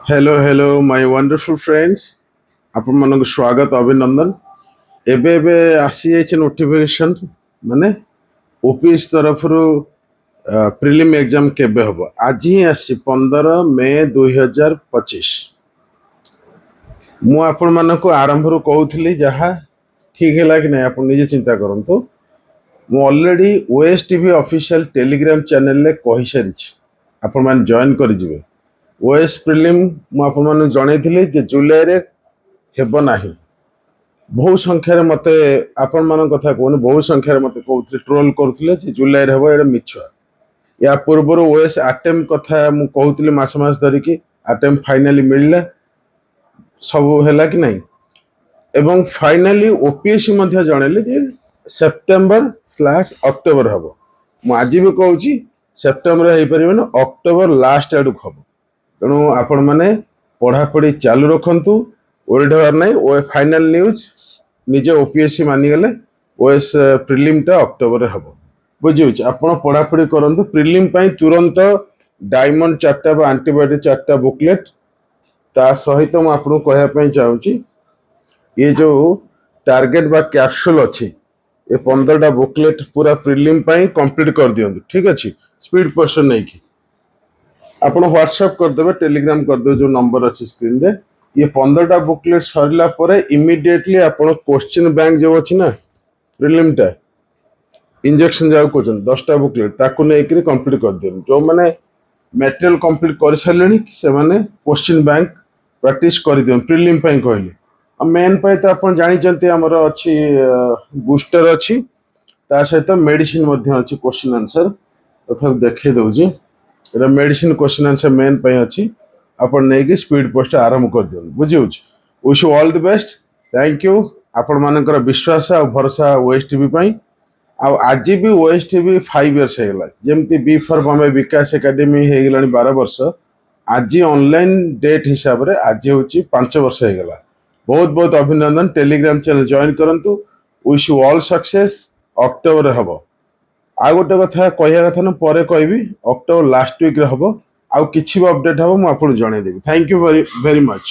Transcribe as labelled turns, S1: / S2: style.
S1: Hello my wonderful friends आपण मन स्वागत अभिनंदन। एबे एबे आसी जाइए नोटिफिकेशन माने ओपीएस तरफ प्रिलिम एग्जाम केबे हबो आज ही आसी 15 मे 2025। मु आपण मन को आरंभ रू कहूली जहाँ ठीक है कि नहीं आप निजे चिंता करंतु। मु ऑलरेडी ओएसटीवी ऑफिशियल टेलीग्राम चैनल ले कहि सारी आपण मान जॉइन कर जिवे। ओएस प्रिलिम मु आपण मान जणैथिली जे जुलाई रे हेबो नाही। बहु संख्यार मते आपण मान कथा कहून बहु संख्यार मते कहउथले ट्रोल करथले जे जुलाई रे हेबो एरा मिछ। या पूर्व ओएस अटेम्प्ट कथा मु कहउथले मास मास धरि कि अटेम्प्ट फाइनली मिलला सब हैला कि नहीं। एवं फाइनली ओपीएससी मध्य जणैले जे सेप्टेम्बर/अक्टोबर हबो। मु आज भी कहउची सेप्टेम्बर हे परिबन अक्टोबर लास्ट आडू हबो। तेणु आपण मैंने पढ़ापढ़ी चालू रखु ओल्ड हर ना ओ फाइनल न्यूज निजे ओपीएससी मानिगले ओएस प्रिलिम टा अक्टोबर हम बुझे आप पढ़ापढ़ी करूँ। प्रिलिम तुरंत डायमंड 4टा एंटीबायोटिक 4टा बुकलेट ता सहित मुझे आपको कहवाई चाहूँगी ये जो टार्गेट बा कैप्सूल अच्छी ये 15टा बुकलेट पूरा प्रिलिम कंप्लीट कर दियंतु। ठीक अच्छे स्पीड पोस्ट नहीं कि आप व्हाट्सएप करदे टेलीग्राम करदे जो नंबर अच्छी स्क्रीन रे ये 15टा बुकलेट सरला इमिडिएटली आप क्वेश्चन बैंक जो अच्छी ना प्रिलिम टा इंजेक्शन जाऊ कहते 10टा बुकलेट ताकू नहीं कंप्लीट कर दियन। जो मैंने मटेरियल कंप्लीट कर सारे से मैंने क्वेश्चन बैंक प्रैक्टिस कर दियन प्रिलिम कहले। मेन तो आप जानते आमर अच्छी बूस्टर अच्छी ता सहित मेडिसिन अच्छी क्वेश्चन आंसर तथा देखे दौजी मेडिसिन क्वेश्चन आंसर मेन अच्छी आप स्पीड पोस्ट आरंभ कर दियन बुझे। Wish you all the best thank you आपण मानकर विश्वास और भरोसा ओएसटीवी आज भी ओएसटीवी 5 इयर्स होगा जमती बी फॉर आम विकास एकेडमी होगा 12 वर्ष आज ऑनलाइन डेट हिसाब से आज हूँ 5 वर्ष होगा। बहुत बहुत अभिनंदन टेलीग्राम चैनल जॉइन करंतु। Wish you all success October हम आ गोटे कथा कहया कथा ना पर कहबी अक्टोबर लास्ट वीक रे हम आउ किछि भी अपडेट हम आपको जनईदेवी। Thank you very much.